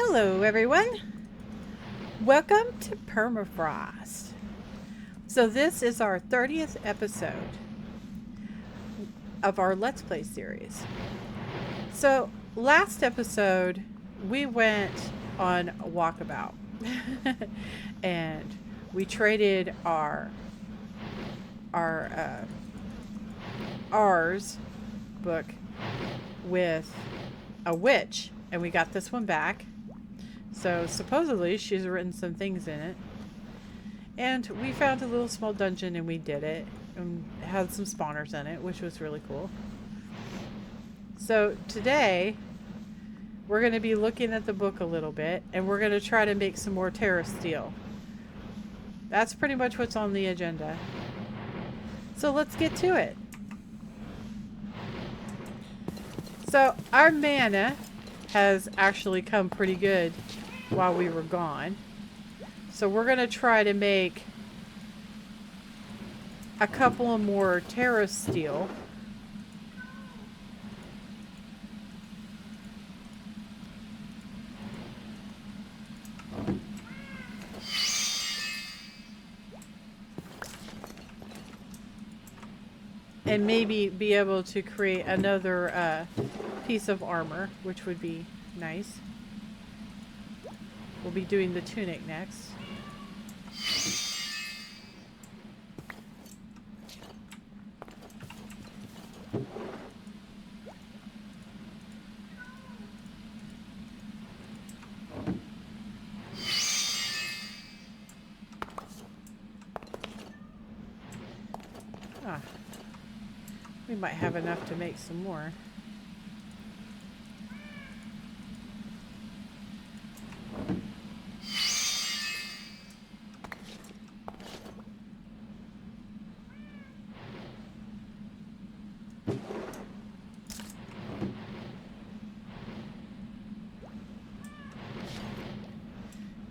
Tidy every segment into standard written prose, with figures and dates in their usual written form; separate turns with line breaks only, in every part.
Hello everyone, welcome to Permafrost. So this is our 30th episode of our Let's Play series. So last episode we went on a walkabout and we traded ours book with a witch, and we got this one back. So supposedly she's written some things in it. And we found a little small dungeon and we did it. And it had some spawners in it, which was really cool. So today we're going to be looking at the book a little bit, and we're going to try to make some more Terrasteel. That's pretty much what's on the agenda. So let's get to it. So our mana has actually come pretty good while we were gone. So we're going to try to make a couple of more Terrasteel. And maybe be able to create another piece of armor, which would be nice. We'll be doing the tunic next. Ah, we might have enough to make some more.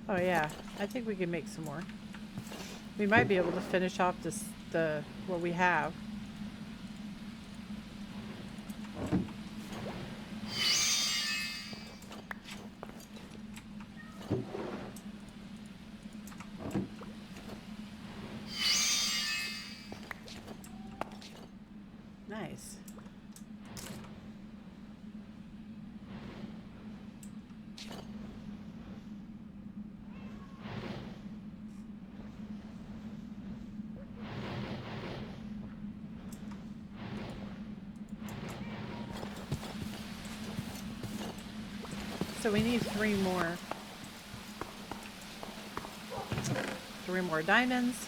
Oh yeah, I think we can make some more. We might be able to finish off what we have. Nice. So we need three more diamonds.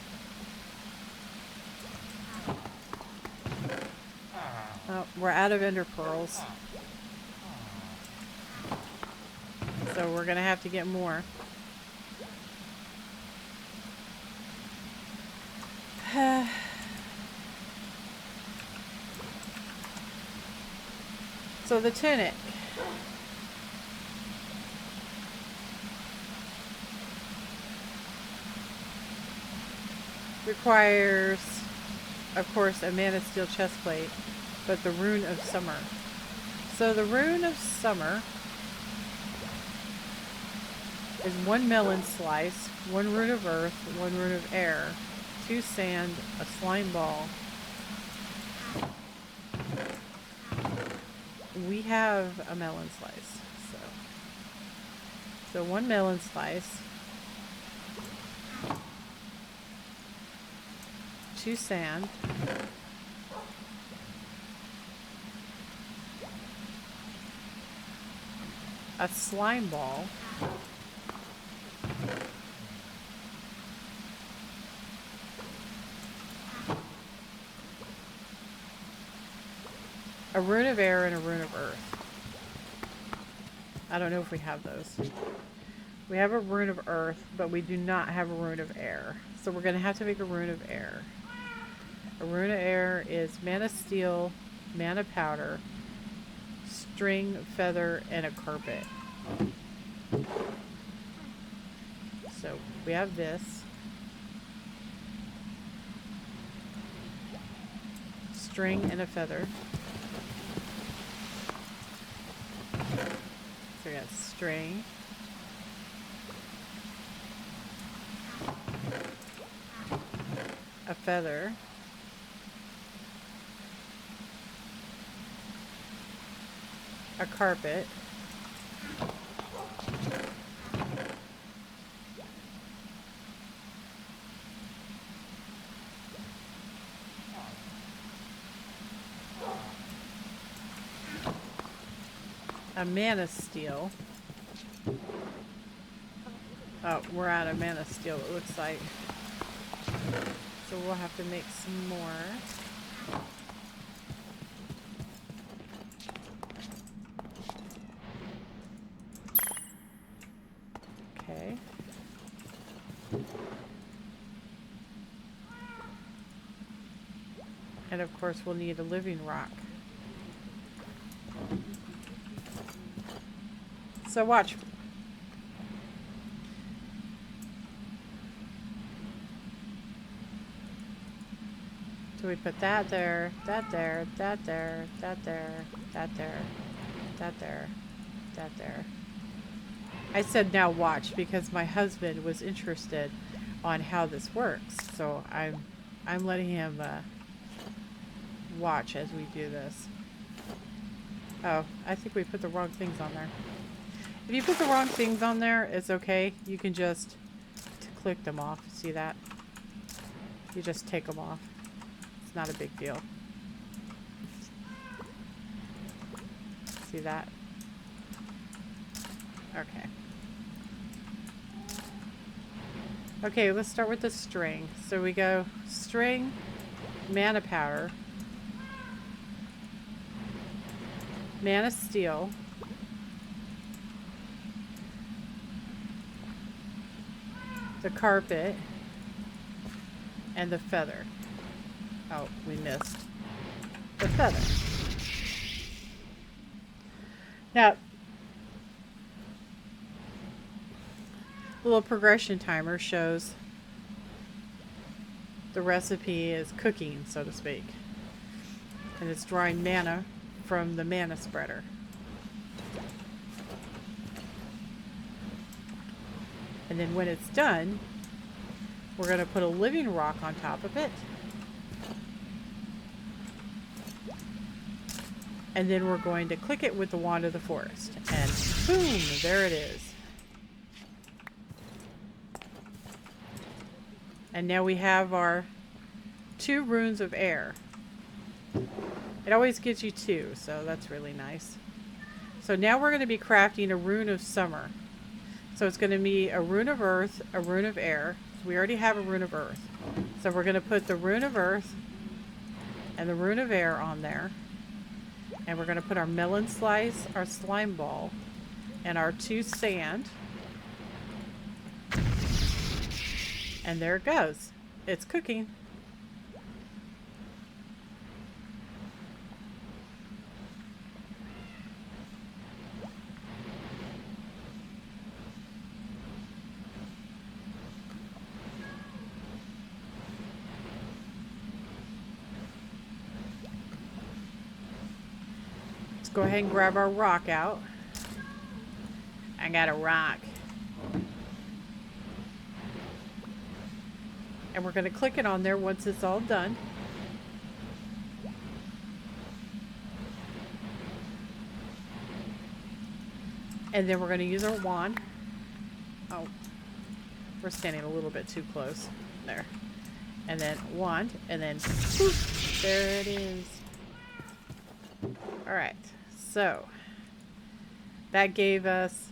Oh, we're out of ender pearls. So we're gonna have to get more. So the tunic. Requires, of course, a Terrasteel chestplate, but the Rune of Summer. So the Rune of Summer is 1 melon slice, 1 Rune of Earth, 1 Rune of Air, 2 sand, a slime ball. We have a melon slice, so 1 melon slice, 2 sand, a slime ball, a Rune of Air, and a Rune of Earth. I don't know if we have those. We have a Rune of Earth, but we do not have a Rune of Air. So we're going to have to make a Rune of Air. A Rune of Air is mana steel, mana powder, string, feather, and a carpet. So we have this. String and a feather. So we got string, feather. A carpet. A Terrasteel. Oh, we're out of Terrasteel, it looks like. So we'll have to make some more. Okay. And of course we'll need a living rock. So watch. So we put that there, that there, that there, that there, that there, that there, that there. I said now watch because my husband was interested on how this works. So I'm letting him watch as we do this. Oh, I think we put the wrong things on there. If you put the wrong things on there, it's okay. You can just click them off. See that? You just take them off. It's not a big deal. See that? Okay. Okay, let's start with the string. So we go string, mana powder, Terrasteel, the carpet, and the feather. Oh, we missed the feather. Now, the little progression timer shows the recipe is cooking, so to speak. And it's drawing mana from the mana spreader. And then when it's done, we're going to put a living rock on top of it. And then we're going to click it with the wand of the forest. And boom, there it is. And now we have our 2 runes of air. It always gives you 2, so that's really nice. So now we're going to be crafting a rune of summer. So it's going to be a rune of earth, a rune of air. So we already have a rune of earth. So we're going to put the rune of earth and the rune of air on there. And we're going to put our melon slice, our slime ball, and our 2 sand. And there it goes. It's cooking. Let's go ahead and grab our rock out. I got a rock. And we're going to click it on there once it's all done. And then we're going to use our wand. Oh, we're standing a little bit too close. There. And then wand, and then poof, there it is. Alright, so that gave us,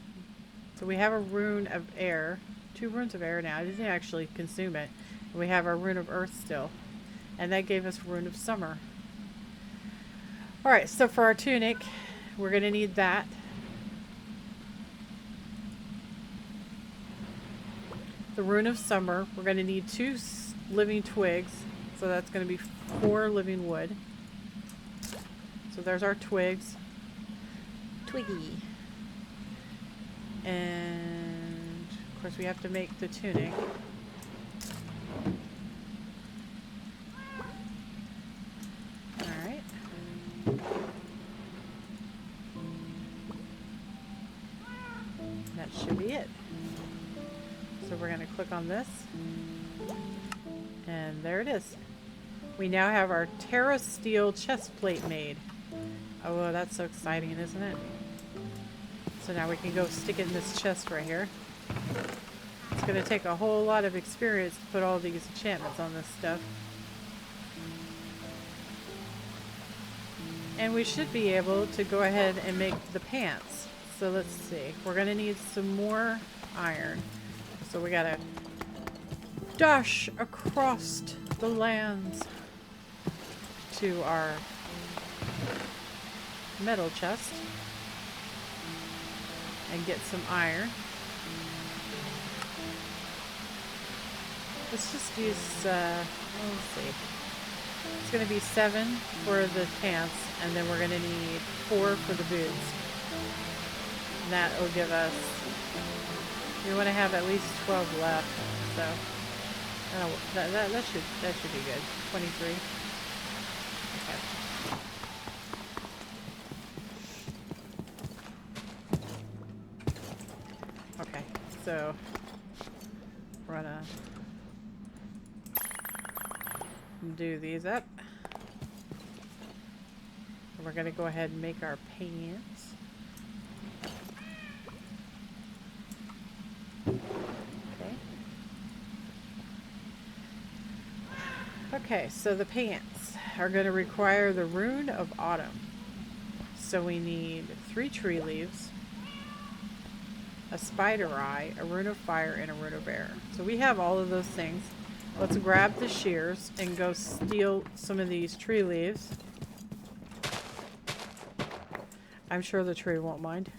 so we have a rune of air, 2 runes of air now. I didn't actually consume it. We have our rune of earth still. And that gave us rune of summer. Alright, so for our tunic, we're going to need that. The rune of summer, we're going to need 2 living twigs. So that's going to be 4 living wood. So there's our twigs. Twiggy. And of course we have to make the tunic. Alright. That should be it. So we're going to click on this. And there it is. We now have our Terrasteel chest plate made. Oh, well, that's so exciting, isn't it? So now we can go stick it in this chest right here. It's going to take a whole lot of experience to put all these enchantments on this stuff. And we should be able to go ahead and make the pants. So let's see. We're going to need some more iron. So we got to dash across the lands to our metal chest and get some iron. Let's just use, let's see. It's going to be 7 for the pants, and then we're going to need 4 for the boots. And that will give us, we want to have at least 12 left, so that should be good. 23. Okay, so we're gonna do these up. We're gonna go ahead and make our pants. Okay, so the pants are going to require the Rune of Autumn. So we need 3 tree leaves, a spider eye, a Rune of Fire, and a Rune of Air. So we have all of those things. Let's grab the shears and go steal some of these tree leaves. I'm sure the tree won't mind.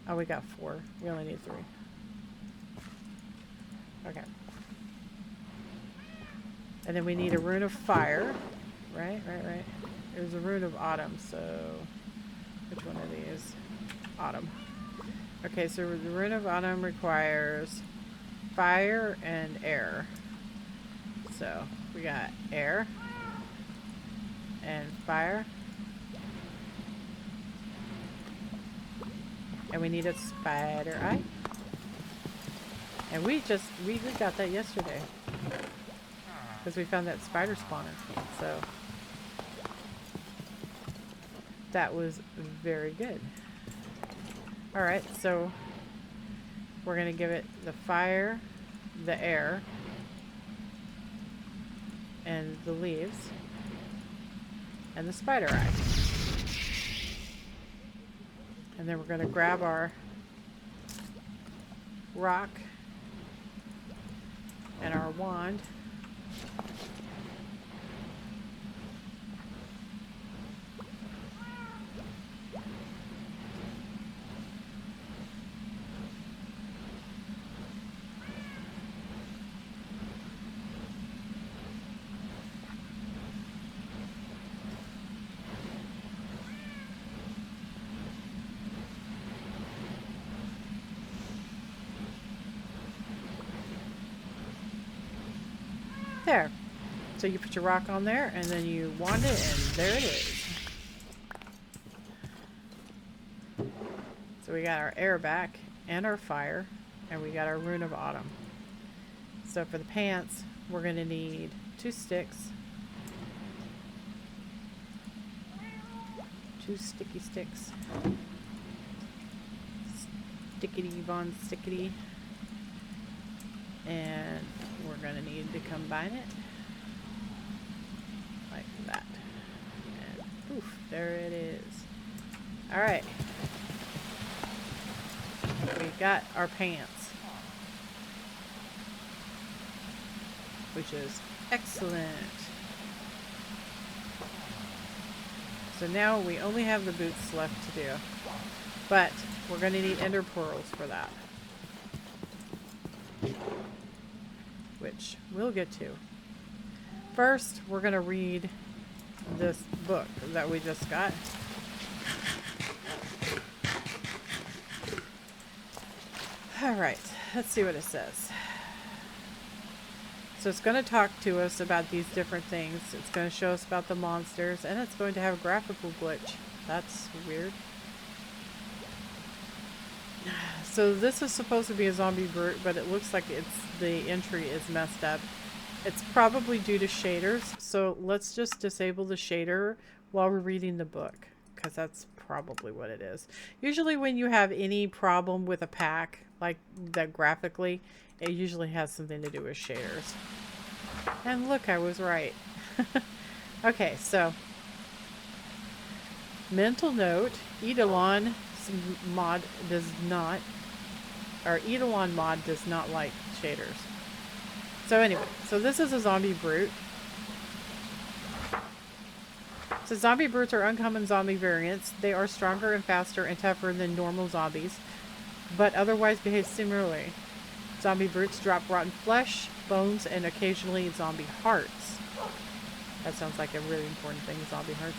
Oh, we got 4. We only need 3. Okay. And then we need a Rune of Fire. Right. There's a Rune of Autumn, so which one of these? Autumn. Okay, so the Rune of Autumn requires fire and air. So we got air and fire. And we need a spider eye. And we got that yesterday. Because we found that spider spawner. So that was very good. Alright, so we're going to give it the fire, the air, and the leaves, and the spider eye. And then we're going to grab our rock and our wand. There. So you put your rock on there and then you wand it and there it is. So we got our air back and our fire and we got our Rune of Autumn. So for the pants, we're going to need 2 sticks. 2 sticky sticks. Stickity von stickity. And we're going to need to combine it like that. And poof, there it is. Alright. We got our pants. Which is excellent. So now we only have the boots left to do. But we're going to need ender pearls for that. Which we'll get to. First, we're going to read this book that we just got. Alright, let's see what it says. So it's going to talk to us about these different things. It's going to show us about the monsters, and it's going to have a graphical glitch. That's weird. So this is supposed to be a zombie brute, but it looks like the entry is messed up. It's probably due to shaders, so let's just disable the shader while we're reading the book, because that's probably what it is. Usually when you have any problem with a pack, like that graphically, it usually has something to do with shaders. And look, I was right. Okay, so mental note, Eidolon mod does not, or Eidolon mod does not like shaders. So anyway, so this is a zombie brute. So zombie brutes are uncommon zombie variants. They are stronger and faster and tougher than normal zombies, but otherwise behave similarly. Zombie brutes drop rotten flesh, bones, and occasionally zombie hearts. That sounds like a really important thing, zombie hearts.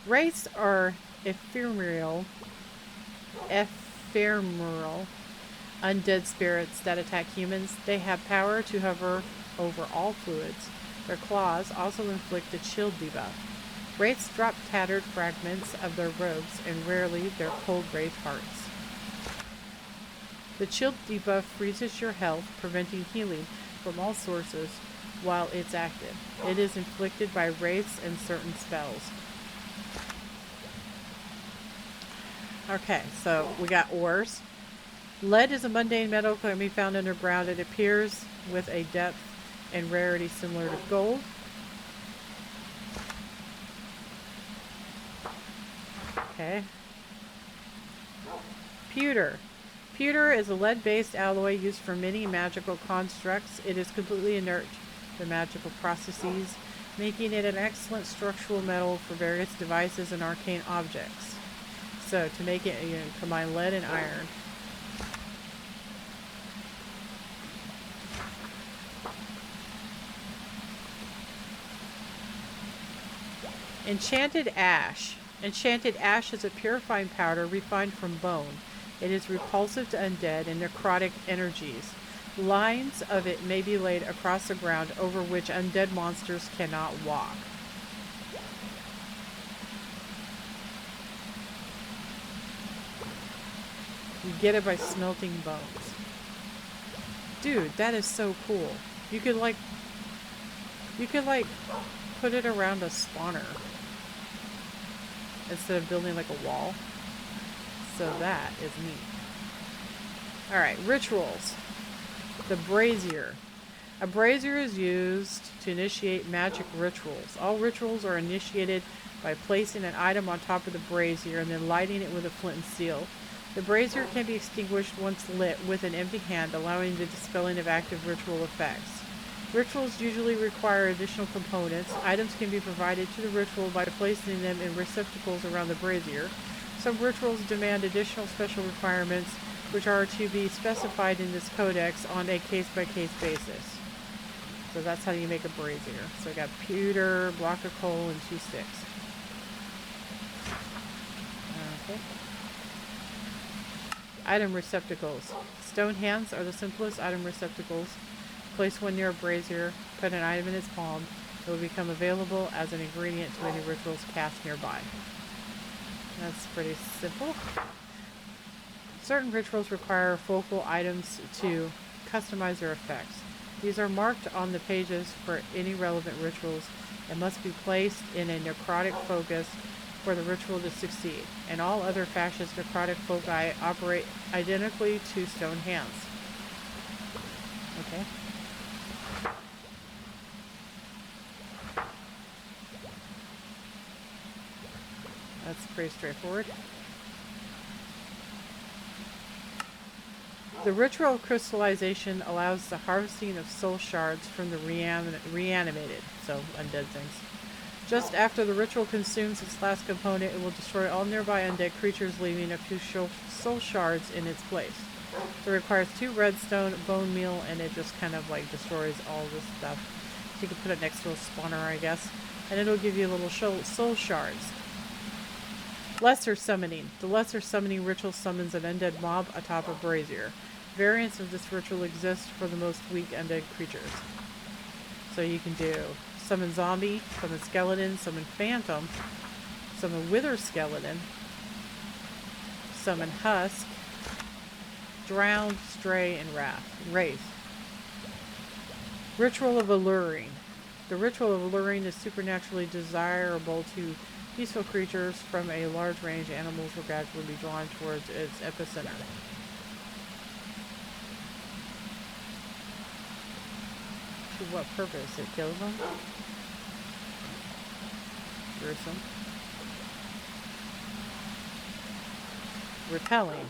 Wraiths are ephemeral, undead spirits that attack humans. They have power to hover over all fluids. Their claws also inflict a chill debuff. Wraiths drop tattered fragments of their robes and rarely their cold wraith hearts. The chill debuff freezes your health, preventing healing from all sources while it's active. It is inflicted by wraiths and certain spells. Okay, so we got ores. Lead is a mundane metal that can be found underground. It appears with a depth and rarity similar to gold. Okay. Pewter. Pewter is a lead-based alloy used for many magical constructs. It is completely inert to magical processes, making it an excellent structural metal for various devices and arcane objects. So to make it, you combine lead and iron. Enchanted ash. Enchanted ash is a purifying powder refined from bone. It is repulsive to undead and necrotic energies. Lines of it may be laid across the ground over which undead monsters cannot walk. You get it by smelting bones. Dude, that is so cool. You could like put it around a spawner instead of building like a wall. So that is neat. Alright, rituals. The brazier. A brazier is used to initiate magic rituals. All rituals are initiated by placing an item on top of the brazier and then lighting it with a flint and steel. The brazier can be extinguished once lit with an empty hand, allowing the dispelling of active ritual effects. Rituals usually require additional components. Items can be provided to the ritual by placing them in receptacles around the brazier. Some rituals demand additional special requirements, which are to be specified in this codex on a case-by-case basis. So that's how you make a brazier. So we got pewter, block of coal, and 2 sticks. Okay. Item receptacles. Stone hands are the simplest item receptacles. Place one near a brazier, put an item in its palm. It will become available as an ingredient to any rituals cast nearby. That's pretty simple. Certain rituals require focal items to customize their effects. These are marked on the pages for any relevant rituals and must be placed in a necrotic focus for the ritual to succeed. In all other fashions, necrotic foci operate identically to stone hands. Okay. That's pretty straightforward. The ritual crystallization allows the harvesting of soul shards from the reanimated, so undead things. Just after the ritual consumes its last component, it will destroy all nearby undead creatures, leaving a few soul shards in its place. So it requires 2 redstone, bone meal, and it just kind of like destroys all this stuff. So you can put it next to a spawner, I guess, and it'll give you little soul shards. Lesser summoning. The lesser summoning ritual summons an undead mob atop a brazier. Variants of this ritual exist for the most weak undead creatures. So you can do summon zombie, summon skeleton, summon phantom, summon wither skeleton, summon husk, drowned, stray, and wraith. Ritual of alluring. The ritual of alluring is supernaturally desirable to peaceful creatures. From a large range, animals will gradually be drawn towards its epicenter. To what purpose? It kills them? Gruesome. Repelling.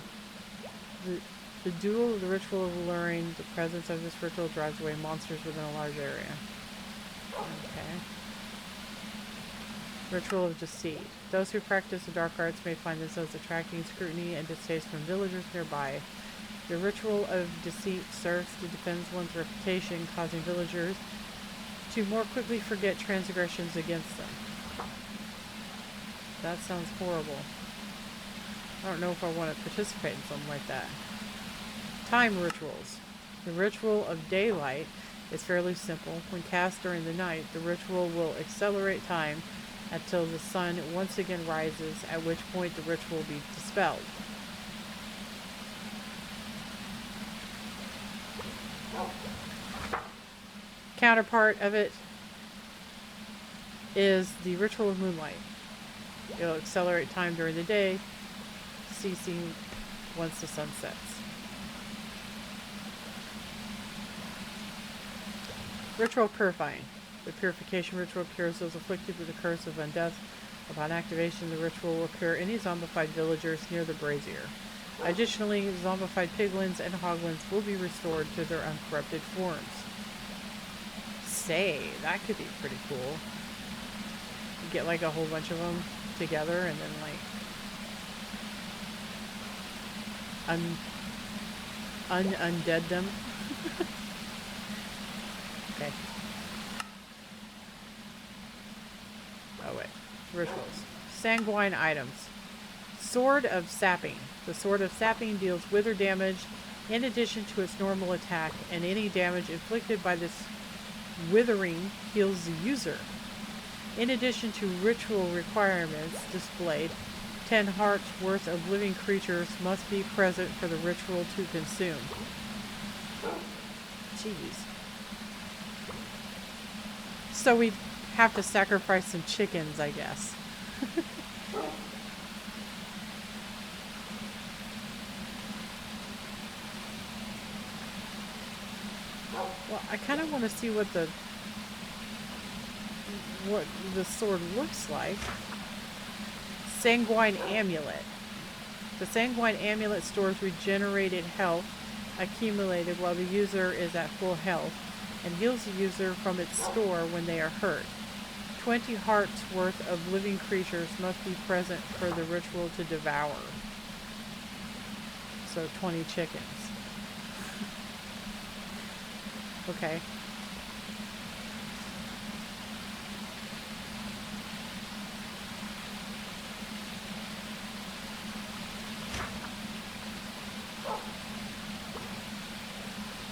The duel of the ritual of alluring. The presence of this ritual drives away monsters within a large area. Okay. Ritual of deceit. Those who practice the dark arts may find themselves attracting scrutiny and distaste from villagers nearby. The ritual of deceit serves to defend one's reputation, causing villagers to more quickly forget transgressions against them. That sounds horrible. I don't know if I want to participate in something like that. Time rituals. The ritual of daylight is fairly simple. When cast during the night, the ritual will accelerate time until the sun once again rises, at which point the ritual will be dispelled. Counterpart of it is the ritual of moonlight. It will accelerate time during the day, ceasing once the sun sets. Ritual purifying. The purification ritual cures those afflicted with the curse of undeath. Upon activation, the ritual will cure any zombified villagers near the brazier. Additionally, zombified piglins and hoglins will be restored to their uncorrupted forms. Say, that could be pretty cool. You get like a whole bunch of them together and then like undead them. Okay. Oh wait. Rituals. Sanguine items. Sword of Sapping. The Sword of Sapping deals wither damage in addition to its normal attack, and any damage inflicted by this withering heals the user. In addition to ritual requirements displayed, 10 hearts worth of living creatures must be present for the ritual to consume. Jeez. So we have to sacrifice some chickens, I guess. Well, I kind of want to see what the sword looks like. Sanguine Amulet. The Sanguine Amulet stores regenerated health accumulated while the user is at full health, and heals the user from its store when they are hurt. 20 hearts worth of living creatures must be present for the ritual to devour. So 20 chickens. Okay.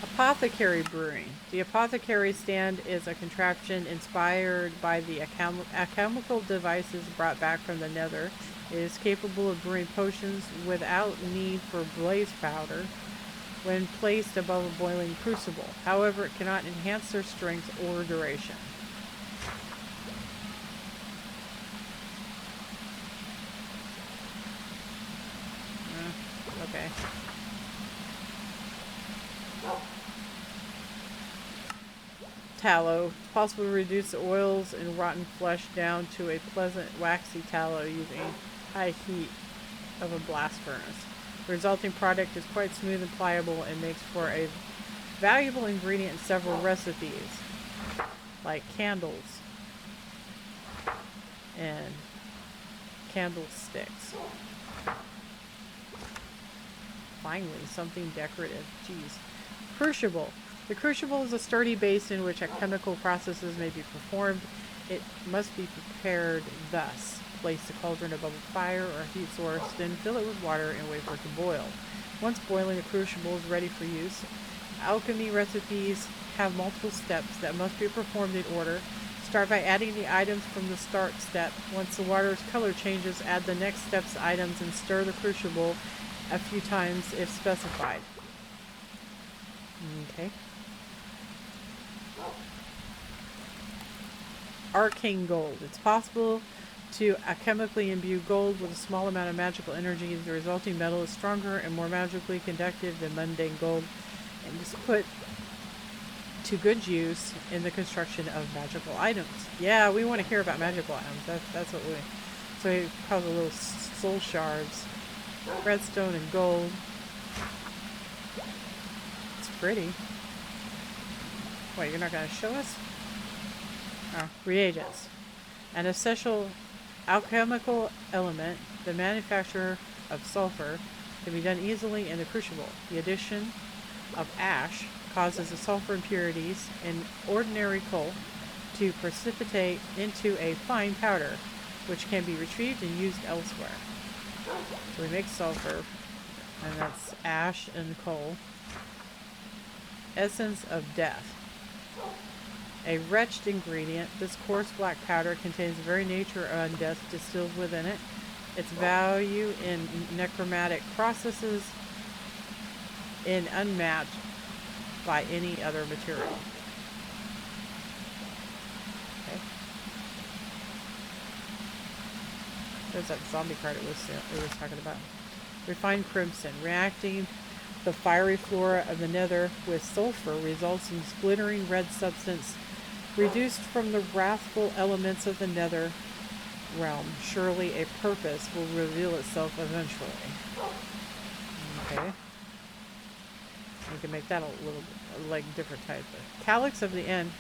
Apothecary brewing. The apothecary stand is a contraption inspired by the alchemical devices brought back from the Nether. It is capable of brewing potions without need for blaze powder when placed above a boiling crucible. However, it cannot enhance their strength or duration. Okay. Tallow. It's possible to reduce the oils and rotten flesh down to a pleasant waxy tallow using high heat of a blast furnace. The resulting product is quite smooth and pliable and makes for a valuable ingredient in several recipes, like candles and candlesticks. Finally, something decorative. Jeez. Crucible. The crucible is a sturdy base in which chemical processes may be performed. It must be prepared thus. Place the cauldron above a fire or a heat source, then fill it with water and wait for it to boil. Once boiling, the crucible is ready for use. Alchemy recipes have multiple steps that must be performed in order. Start by adding the items from the start step. Once the water's color changes, add the next step's items and stir the crucible a few times if specified. Okay. Arcane gold. It's possible to chemically imbue gold with a small amount of magical energy. The resulting metal is stronger and more magically conductive than mundane gold, and is put to good use in the construction of magical items. Yeah, we want to hear about magical items. That's what we. So we have the little soul shards, redstone and gold. It's pretty. Wait, you're not going to show us? Oh, reagents. An essential alchemical element, the manufacture of sulfur, can be done easily in the crucible. The addition of ash causes the sulfur impurities in ordinary coal to precipitate into a fine powder, which can be retrieved and used elsewhere. So we make sulfur, and that's ash and coal. Essence of death. A wretched ingredient, this coarse black powder contains the very nature of undeath distilled within it. Its value in necromantic processes is unmatched by any other material. Okay. There's that zombie card it was talking about. Refined crimson. Reacting the fiery flora of the nether with sulfur results in splittering red substance reduced from the wrathful elements of the nether realm. Surely a purpose will reveal itself eventually. Okay. We can make that a little like different type. Calyx of the end.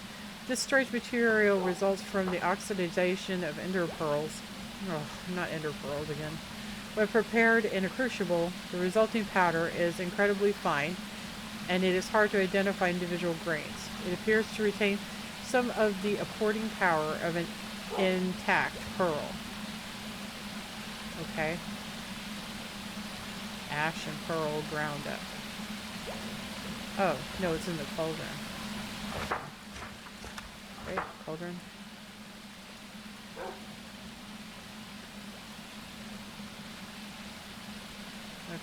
This strange material results from the oxidization of ender pearls. Oh, not ender pearls again. When prepared in a crucible, the resulting powder is incredibly fine, and it is hard to identify individual grains. It appears to retain some of the apporting power of an intact pearl. Okay. Ash and pearl ground up. Oh, no, it's in the cauldron. Right, cauldron.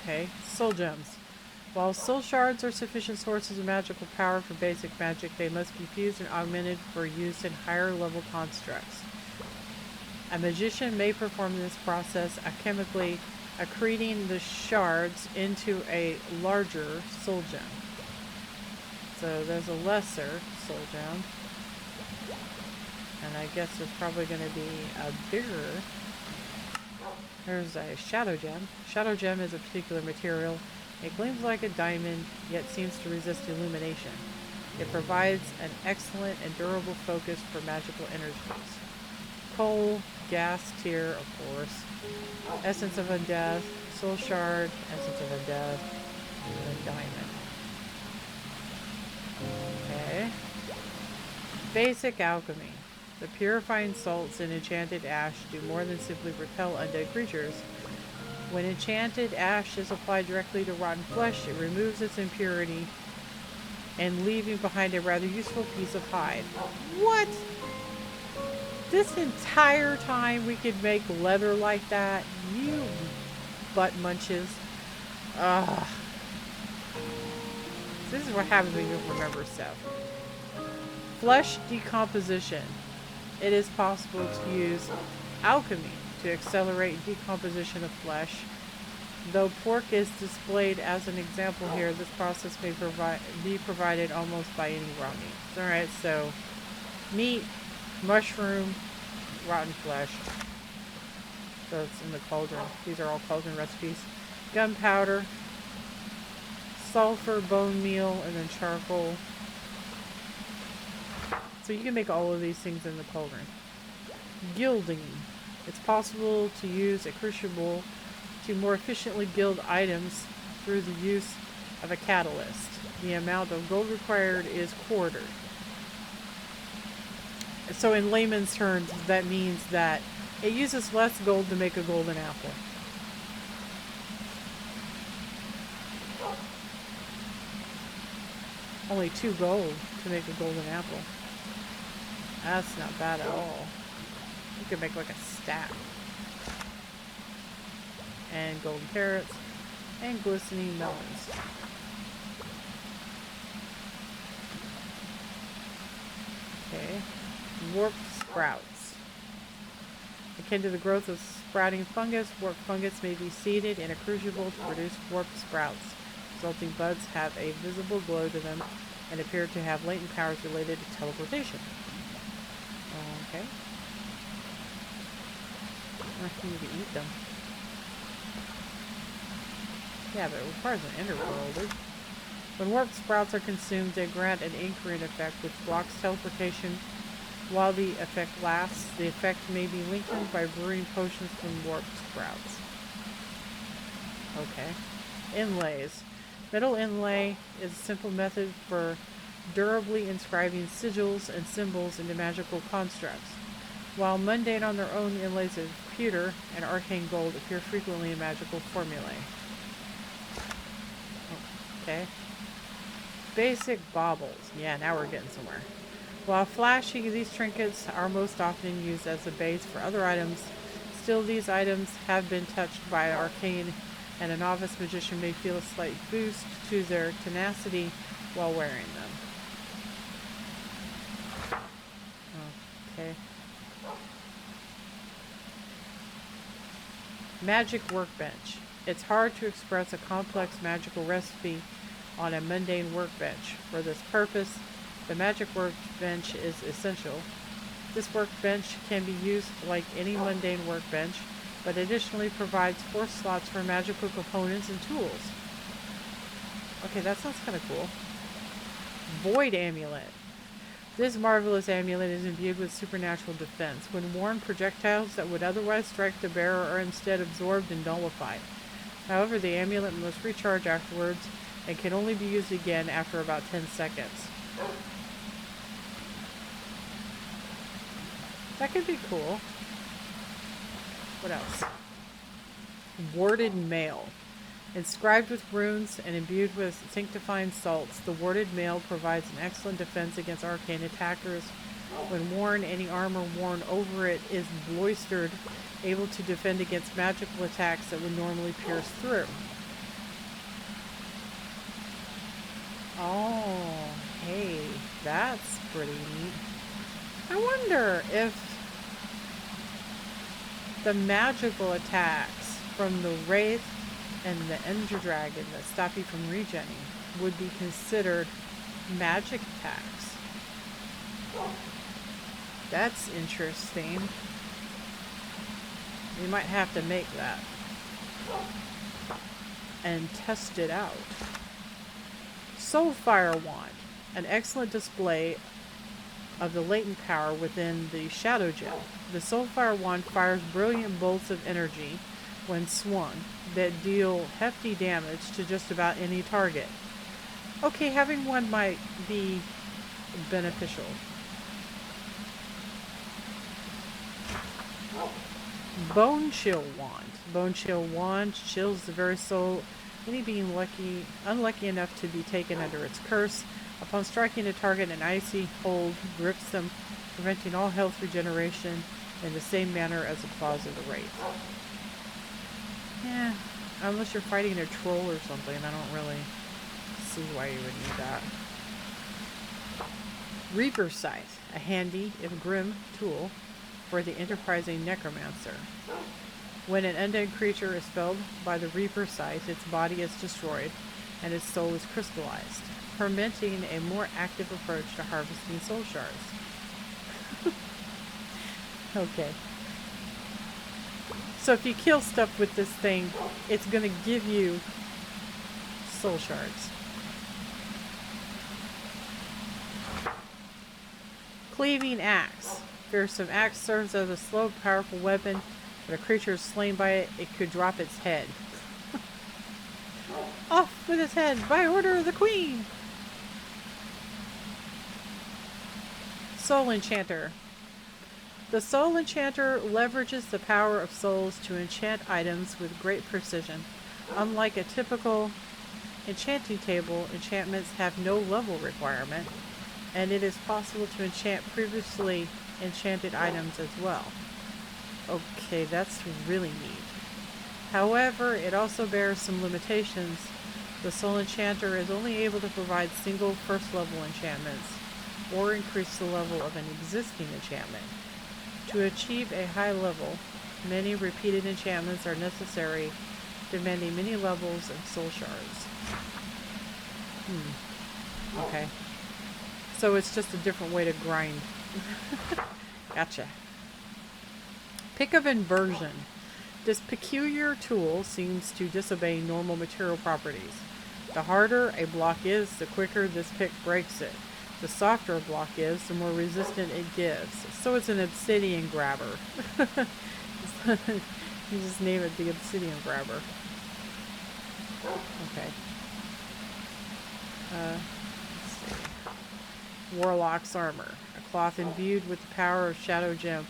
Okay, soul gems. While soul shards are sufficient sources of magical power for basic magic, they must be fused and augmented for use in higher level constructs. A magician may perform this process alchemically, accreting the shards into a larger soul gem. So there's a lesser soul gem. And I guess there's probably going to be a bigger. There's a shadow gem. Shadow gem is a particular material. It gleams like a diamond, yet seems to resist illumination. It provides an excellent and durable focus for magical energies. Coal, gas tier, of course. Essence of undeath, soul shard, essence of undeath, and a diamond. Okay. Basic alchemy. The purifying salts in enchanted ash do more than simply repel undead creatures. When enchanted ash is applied directly to rotten flesh, it removes its impurity and leaving behind a rather useful piece of hide. What? This entire time we could make leather like that? You butt munches. Ugh. This is what happens when you don't remember stuff. Flesh decomposition. It is possible to use alchemy to accelerate decomposition of flesh. Though pork is displayed as an example here, this process may be provided almost by any raw meat. Alright, so meat, mushroom, rotten flesh. So it's in the cauldron. These are all cauldron recipes. Gunpowder, sulfur, bone meal, and then charcoal. So you can make all of these things in the cauldron. Gilding. It's possible to use a crucible to more efficiently gild items through the use of a catalyst. The amount of gold required is quartered. So in layman's terms, that means that it uses less gold to make a golden apple. Only 2 gold to make a golden apple. That's not bad at all. You could make like a stack. And golden carrots. And glistening melons. Okay. Warped sprouts. Akin to the growth of sprouting fungus, warped fungus may be seeded in a crucible to produce warped sprouts. Resulting buds have a visible glow to them and appear to have latent powers related to teleportation. Okay. I need to eat them. Yeah, but it requires an ender pearl. When warped sprouts are consumed, they grant an anchoring effect which blocks teleportation. While the effect lasts, the effect may be lengthened by brewing potions from warped sprouts. Okay. Inlays. Metal inlay is a simple method for durably inscribing sigils and symbols into magical constructs. While mundane on their own, inlays of pewter and arcane gold appear frequently in magical formulae. Okay. Basic baubles. Yeah, now we're getting somewhere. While flashy, these trinkets are most often used as a base for other items. Still, these items have been touched by arcane, and a novice magician may feel a slight boost to their tenacity while wearing them. Okay. Magic workbench. It's hard to express a complex magical recipe on a mundane workbench. For this purpose, the magic workbench is essential. This workbench can be used like any mundane workbench, but additionally provides 4 slots for magical components and tools. Okay, that sounds kind of cool. Void amulet. This marvelous amulet is imbued with supernatural defense. When worn, projectiles that would otherwise strike the bearer are instead absorbed and nullified. However, the amulet must recharge afterwards and can only be used again after about 10 seconds. That could be cool. What else? Warded mail. Inscribed with runes and imbued with sanctifying salts, the warded mail provides an excellent defense against arcane attackers. When worn, any armor worn over it is bloistered, able to defend against magical attacks that would normally pierce through. Oh, hey, that's pretty neat. I wonder if the magical attacks from the Wraith and the Ender Dragon that stop you from regenning would be considered magic attacks. That's interesting. We might have to make that and test it out. Soulfire Wand, an excellent display of the latent power within the Shadow Gem. The Soulfire Wand fires brilliant bolts of energy when swung that deal hefty damage to just about any target. Okay, having one might be beneficial. Bone Chill Wand. Bone Chill Wand chills the very soul any being unlucky enough to be taken under its curse. Upon striking a target, an icy hold grips them, preventing all health regeneration in the same manner as the claws of the Wraith. Yeah, unless you're fighting a troll or something, I don't really see why you would need that. Reaper Scythe, a handy, if grim, tool for the enterprising necromancer. When an undead creature is felled by the Reaper Scythe, its body is destroyed and its soul is crystallized, permitting a more active approach to harvesting soul shards. Okay. So if you kill stuff with this thing, it's going to give you soul shards. Cleaving Axe. Fearsome axe serves as a slow, powerful weapon. When a creature is slain by it, it could drop its head. Off with its head by order of the Queen! Soul Enchanter. The Soul Enchanter leverages the power of souls to enchant items with great precision. Unlike a typical enchanting table, enchantments have no level requirement, and it is possible to enchant previously enchanted items as well. Okay, that's really neat. However, it also bears some limitations. The Soul Enchanter is only able to provide single first level enchantments. or increase the level of an existing enchantment. To achieve a high level, many repeated enchantments are necessary, demanding many levels and soul shards. Okay. So it's just a different way to grind. Gotcha. Pick of inversion. This peculiar tool seems to disobey normal material properties. The harder a block is, the quicker this pick breaks it. The softer a block is, the more resistant it gives. So it's an obsidian grabber. You just name it the obsidian grabber. Okay. Let's see. Warlock's armor. A cloth imbued with the power of Shadow Gem.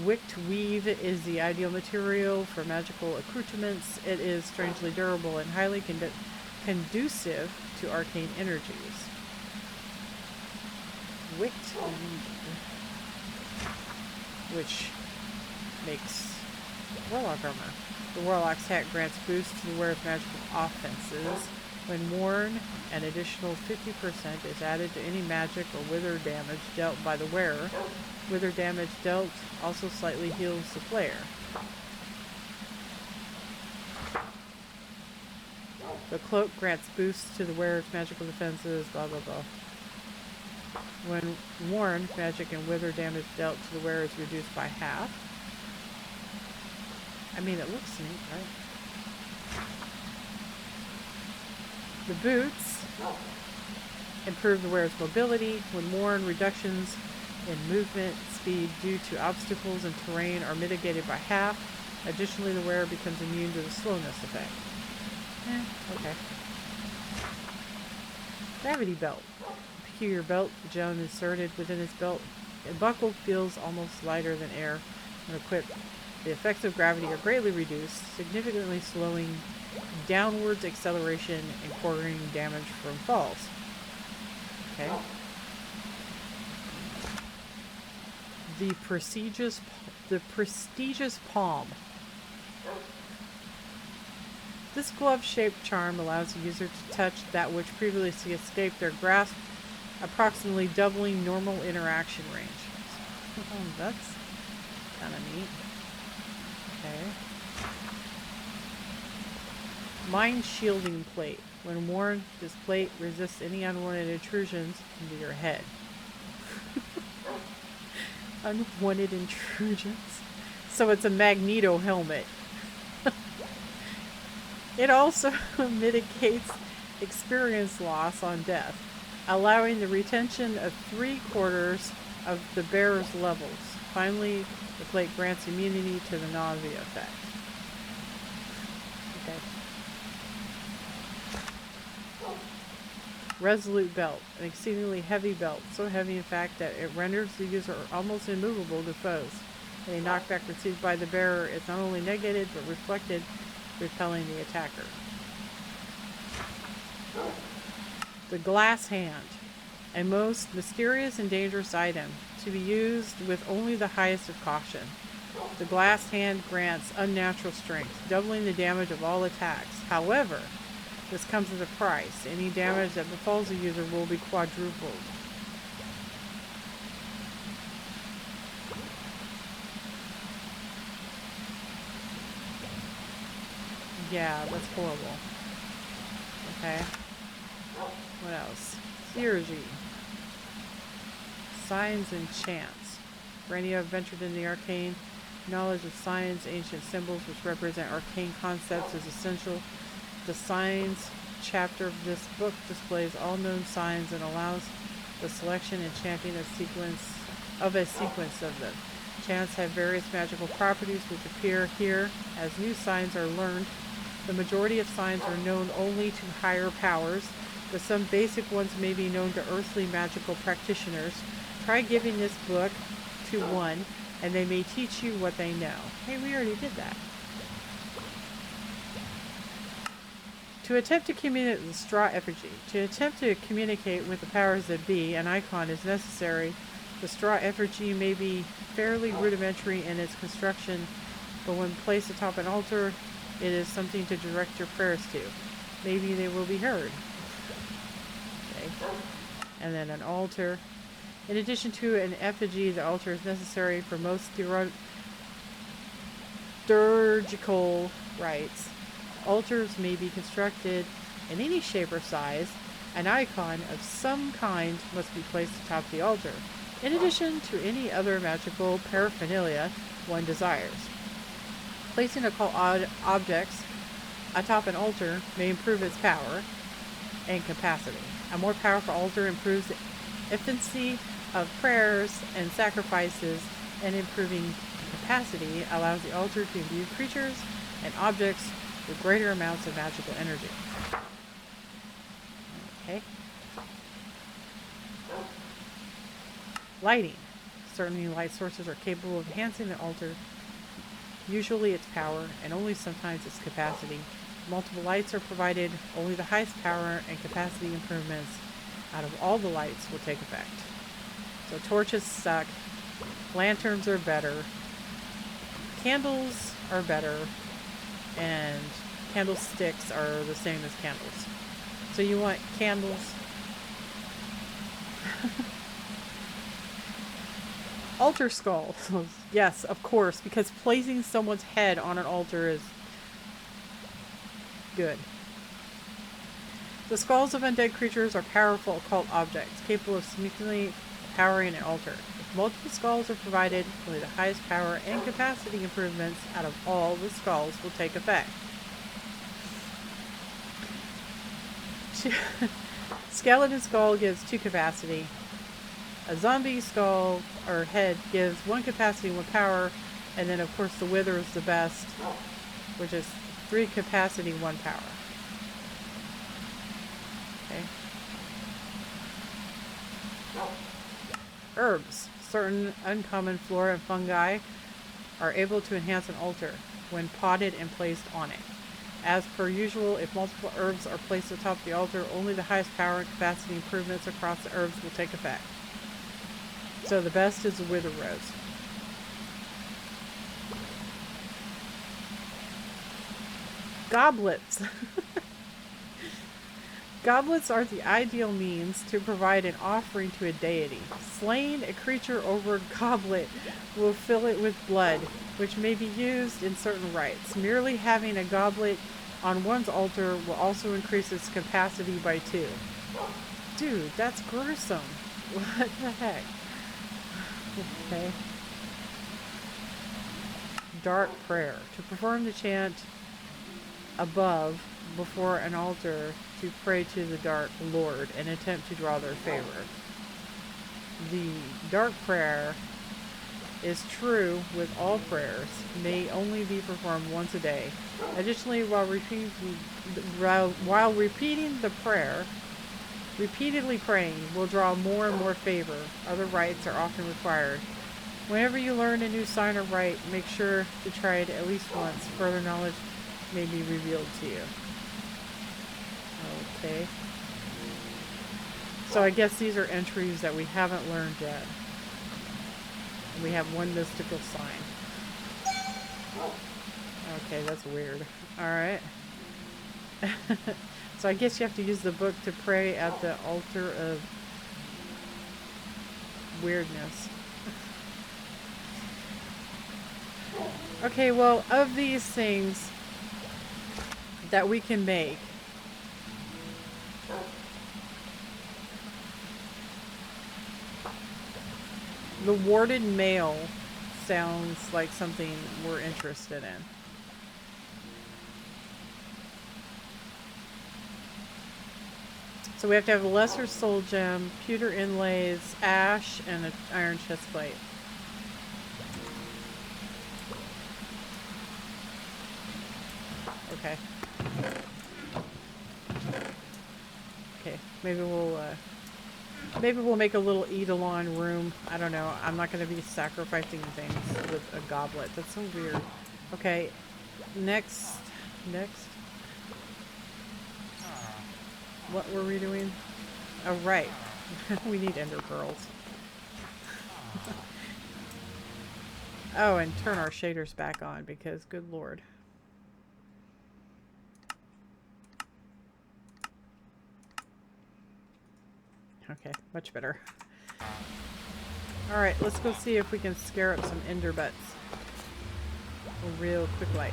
Wicked weave is the ideal material for magical accoutrements. It is strangely durable and highly conducive to arcane energies. Wicked weave, which makes warlock armor. The warlock's hat grants boost to the wearer's magical offenses. When worn, an additional 50% is added to any magic or wither damage dealt by the wearer. Wither damage dealt also slightly heals the player. The cloak grants boosts to the wearer's magical defenses, blah blah blah. When worn, magic and wither damage dealt to the wearer is reduced by half. I mean, it looks neat, right? The boots improve the wearer's mobility. When worn, reductions in movement speed due to obstacles and terrain are mitigated by half. Additionally, the wearer becomes immune to the slowness effect. Okay. Gravity belt. A peculiar belt, the gem inserted within its belt. A buckle feels almost lighter than air when equipped. The effects of gravity are greatly reduced, significantly slowing downwards acceleration and quartering damage from falls. Okay. The prestigious palm. This glove-shaped charm allows the user to touch that which previously escaped their grasp, approximately doubling normal interaction range. Oh, that's kind of neat. Okay. Mind shielding plate. When worn, this plate resists any unwanted intrusions into your head. Unwanted intrusions. So it's a Magneto helmet. It also mitigates experience loss on death, allowing the retention of 3/4 of the bearer's levels. Finally, the plate grants immunity to the nausea effect. Okay. Resolute belt. An exceedingly heavy belt. So heavy, in fact, that it renders the user almost immovable to foes. Any knockback received by the bearer is not only negated, but reflected, repelling the attacker. The glass hand. A most mysterious and dangerous item, to be used with only the highest of caution. The glass hand grants unnatural strength, doubling the damage of all attacks. However, this comes at a price. Any damage that befalls the user will be quadrupled. Yeah, that's horrible. Okay. What else? Theurgy. Signs and chants. For any who have ventured in the arcane, knowledge of signs, ancient symbols which represent arcane concepts is essential. The signs chapter of this book displays all known signs and allows the selection and chanting of a sequence of them. Chants have various magical properties which appear here as new signs are learned. The majority of signs are known only to higher powers, but some basic ones may be known to earthly magical practitioners. Try giving this book to one, and they may teach you what they know. Hey, we already did that. To attempt to communicate with the straw effigy. To attempt to communicate with the powers that be, an icon is necessary. The straw effigy may be fairly rudimentary in its construction, but when placed atop an altar, it is something to direct your prayers to. Maybe they will be heard. Okay. and then an altar. In addition to an effigy, the altar is necessary for most liturgical rites. Altars may be constructed in any shape or size. An icon of some kind must be placed atop the altar, in addition to any other magical paraphernalia one desires. Placing occult objects atop an altar may improve its power and capacity. A more powerful altar improves the efficiency of prayers and sacrifices, and improving capacity allows the altar to imbue creatures and objects with greater amounts of magical energy. Okay. Lighting. Certain light sources are capable of enhancing the altar, usually its power, and only sometimes its capacity. Multiple lights are provided. Only the highest power and capacity improvements out of all the lights will take effect. So torches suck. Lanterns are better. Candles are better. And candlesticks are the same as candles. So you want candles. Altar skull. Yes, of course, because placing someone's head on an altar is good. The skulls of undead creatures are powerful occult objects, capable of significantly powering an altar. If multiple skulls are provided, only the highest power and capacity improvements out of all the skulls will take effect. Skeleton skull gives 2 capacity. A zombie skull or head gives 1 capacity, 1 power, and then of course the wither is the best, which is 3 capacity, 1 power. Okay. Herbs. Certain uncommon flora and fungi are able to enhance an altar when potted and placed on it. As per usual, if multiple herbs are placed atop the altar, only the highest power and capacity improvements across the herbs will take effect. So the best is the wither rose. Goblets. Goblets are the ideal means to provide an offering to a deity. Slaying a creature over a goblet will fill it with blood, which may be used in certain rites. Merely having a goblet on one's altar will also increase its capacity by 2. Dude, that's gruesome. What the heck? Okay. Dark prayer. To perform the chant above before an altar, to pray to the Dark Lord and attempt to draw their favor. The dark prayer is true with all prayers, may only be performed once a day. Additionally, while repeating the prayer, repeatedly praying will draw more and more favor. Other rites are often required. Whenever you learn a new sign or rite, make sure to try it at least once. Further knowledge may be revealed to you. Okay. So I guess these are entries that we haven't learned yet. We have one mystical sign. Okay, that's weird. Alright. So I guess you have to use the book to pray at the altar of weirdness. Okay, well, of these things that we can make, the warded mail sounds like something we're interested in. So we have to have a lesser soul gem, pewter inlays, ash, and an iron chest plate. Okay. Okay, maybe we'll make a little Eidolon room. I don't know. I'm not going to be sacrificing things with a goblet. That's so weird. Okay, next. What were we doing? Oh, right. We need ender pearls. Oh, and turn our shaders back on because, good lord. Okay, much better. Alright, let's go see if we can scare up some Enderbutts. Real quick like.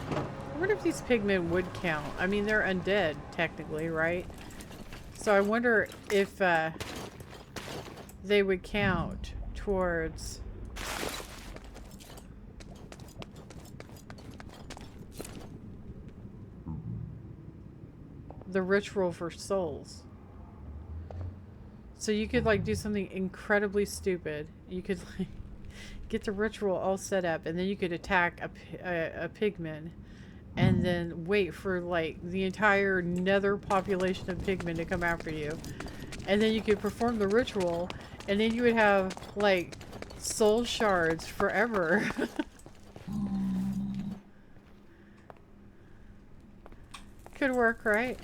I wonder if these pigmen would count. I mean, they're undead, technically, right? So I wonder if they would count towards... the ritual for souls. So you could like do something incredibly stupid. You could like get the ritual all set up, and then you could attack a pigman, and then wait for like the entire nether population of pigmen to come after you, and then you could perform the ritual, and then you would have like soul shards forever. Could work, right?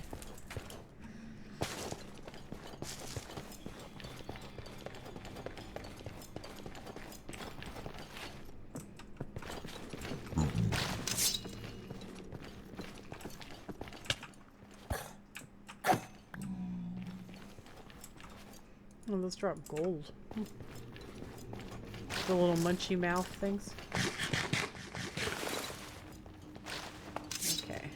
Oh, let's drop gold. The little munchy mouth things. Okay.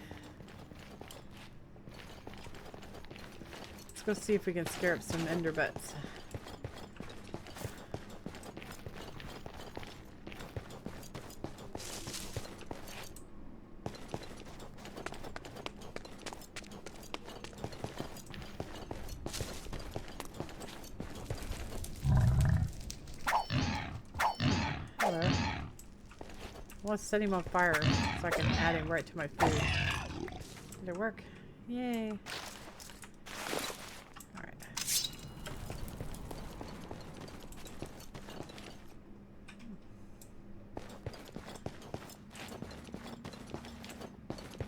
Let's go see if we can scare up some Enderbutts. Let's set him on fire so I can add him right to my food. Did it work? Yay. Alright.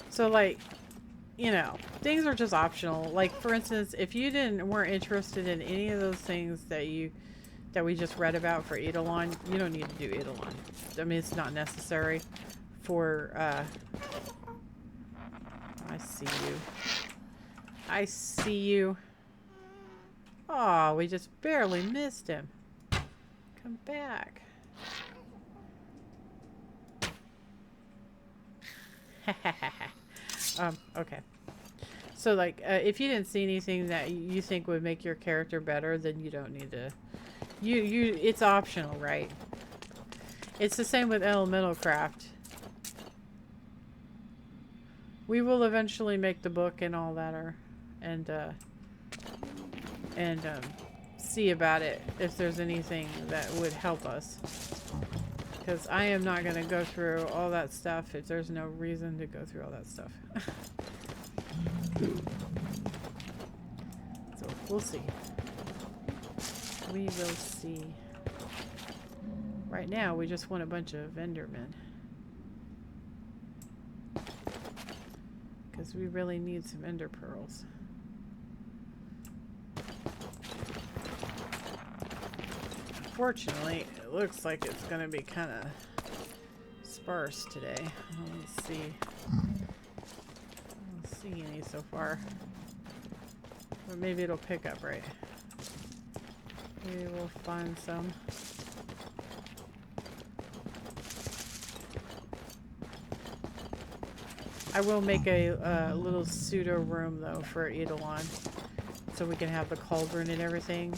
So like, you know, things are just optional. Like for instance, if you weren't interested in any of those things that we just read about for Eidolon, you don't need to do Eidolon. I mean, it's not necessary for, I see you. I see you. Oh, we just barely missed him. Come back. Okay. So, like, if you didn't see anything that you think would make your character better, then you don't need to... it's optional, right? It's the same with elemental craft. We will eventually make the book and all that, and see about it if there's anything that would help us. Because I am not going to go through all that stuff if there's no reason to go through all that stuff. So we'll see. We will see. Right now, we just want a bunch of Endermen. Because we really need some Ender Pearls. Unfortunately, it looks like it's going to be kind of sparse today. Let's see. I don't see any so far. But maybe it'll pick up, right? We will find some. I will make a little pseudo room though for Eidolon, so we can have the cauldron and everything.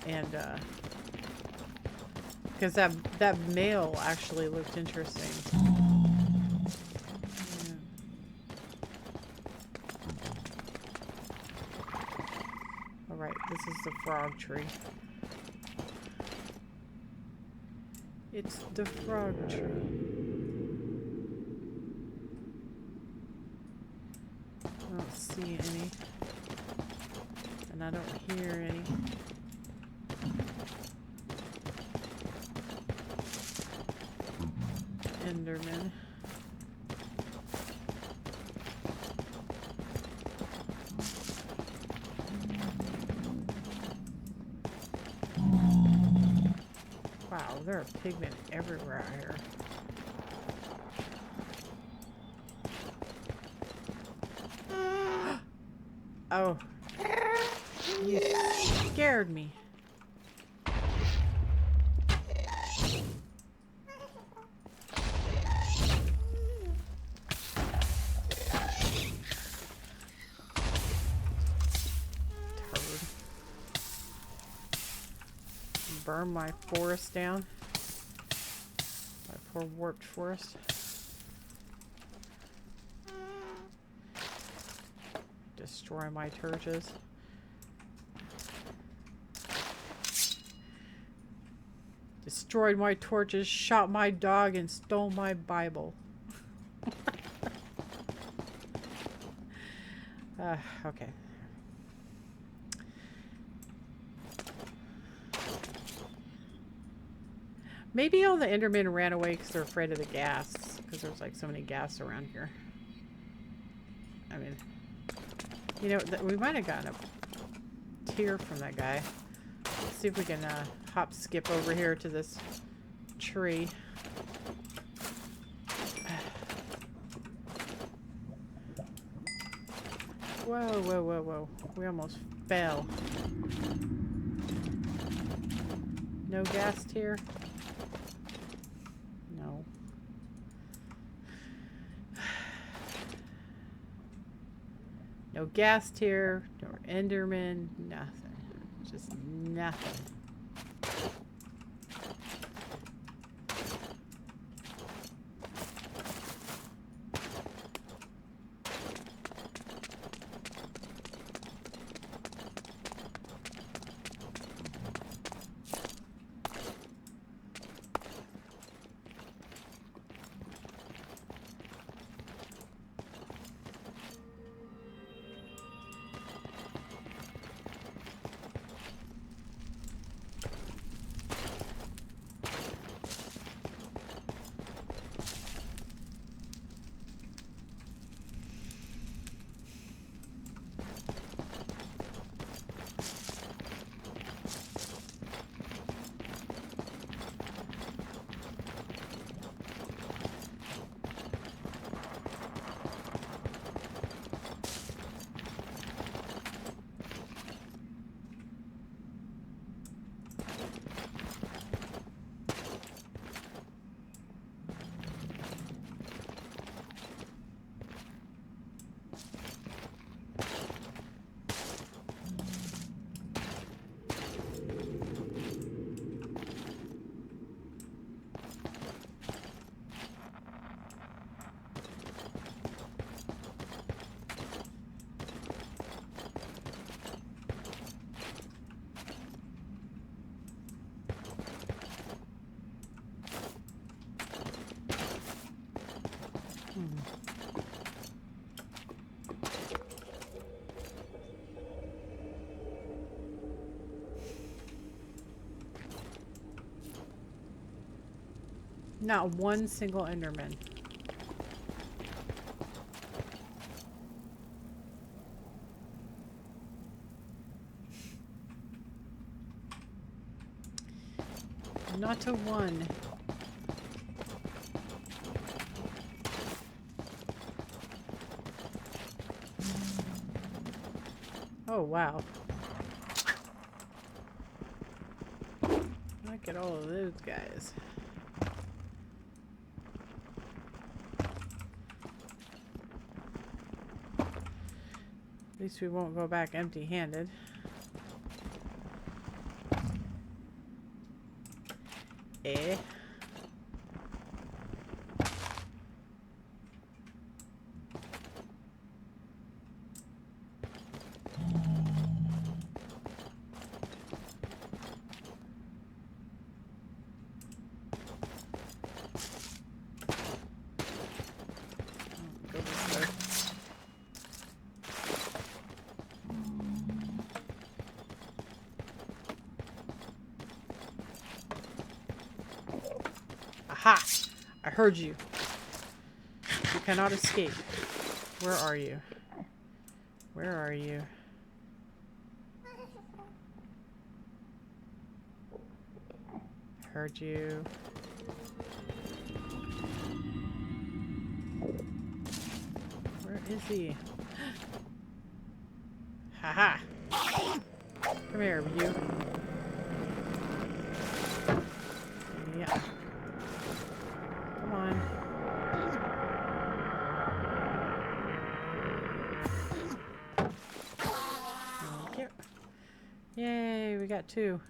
And because that male actually looked interesting. Yeah. All right, this is the frog tree. It's the frog tree. I don't see any, and I don't hear any. Enderman. Wow, there are pigmen everywhere out here. Oh. You scared me. Turd. Burn my forest down. My poor warped forest. Destroy my torches. Destroyed my torches, shot my dog, and stole my Bible. Okay. Maybe all the Endermen ran away because they're afraid of the gas. Because there's like so many gas around here. I mean, you know, we might have gotten a tear from that guy. Let's see if we can hop skip over here to this tree. Whoa, whoa, whoa, whoa. We almost fell. No gas tier? No. No gas tier, no Enderman, nothing. Just nothing. Not one single Enderman. Not a one. Oh, wow. Look at all of those guys. At least we won't go back empty-handed. Eh? Aha! I heard you. You cannot escape. Where are you? Where are you? Heard you. Where is he? Come here, you. Yeah. Come on. Thank you. Yay, we got 2.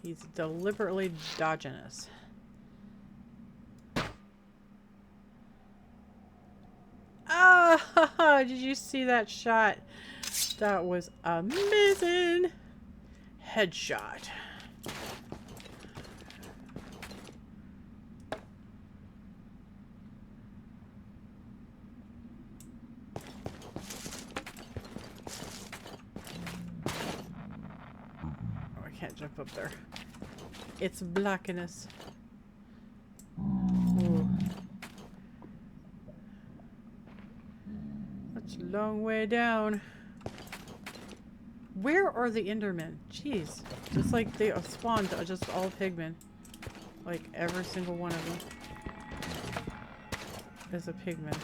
He's deliberately dodging us. Ah! Did you see that shot? That was amazing. Headshot. Oh, I can't jump up there. It's blocking us. Ooh. That's a long way down. Where are the Endermen? Jeez. Just like they spawned just all pigmen. Like every single one of them is a pigman.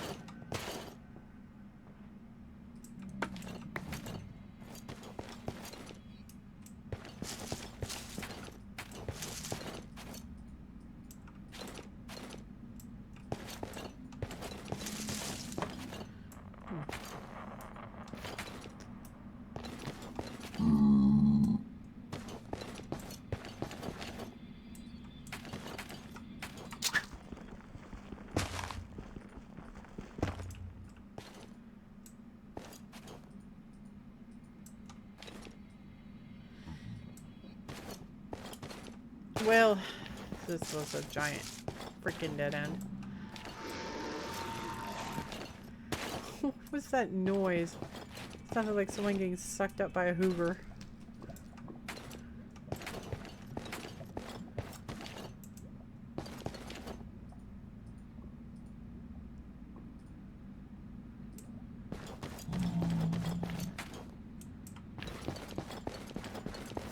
Well, this was a giant freaking dead end. What was that noise? It sounded like someone getting sucked up by a Hoover.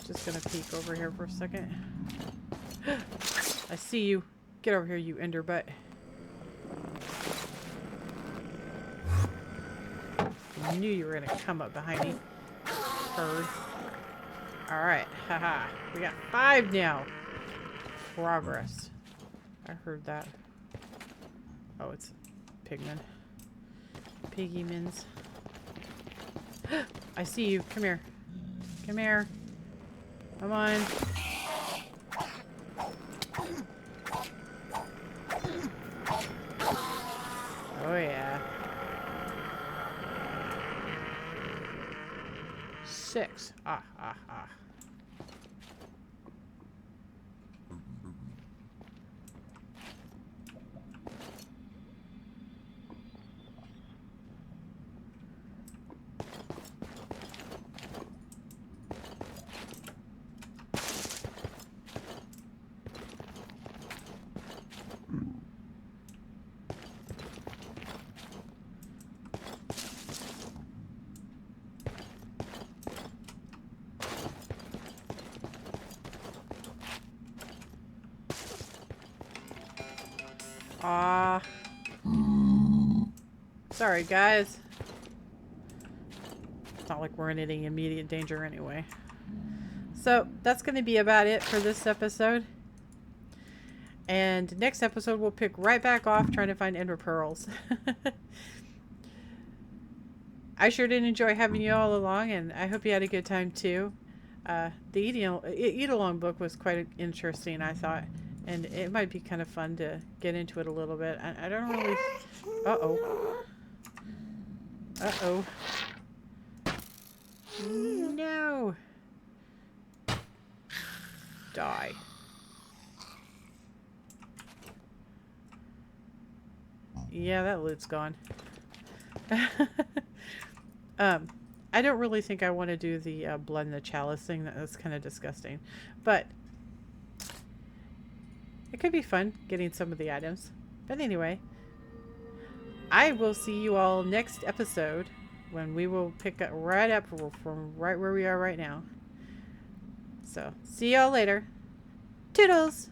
Just gonna peek over here for a second. I see you. Get over here, you Enderbutt. I knew you were gonna come up behind me. Bird. Alright, haha. We got 5 now. Progress. I heard that. Oh, it's pigmen. Piggymans. I see you. Come here. Come here. Come on. Oh yeah. 6. Ah. Sorry, guys. like we're in any immediate danger anyway. So that's going to be about it for this episode. And next episode, we'll pick right back off trying to find ender pearls. I sure did enjoy having you all along, and I hope you had a good time too. The Eidolon book was quite interesting, I thought. And it might be kind of fun to get into it a little bit. I don't really... Uh-oh. Uh-oh. No! Die. Yeah, that loot's gone. I don't really think I want to do the blood in the chalice thing. That's kind of disgusting. But it could be fun getting some of the items. But anyway, I will see you all next episode when we will pick up right up from right where we are right now. So, see y'all later. Toodles!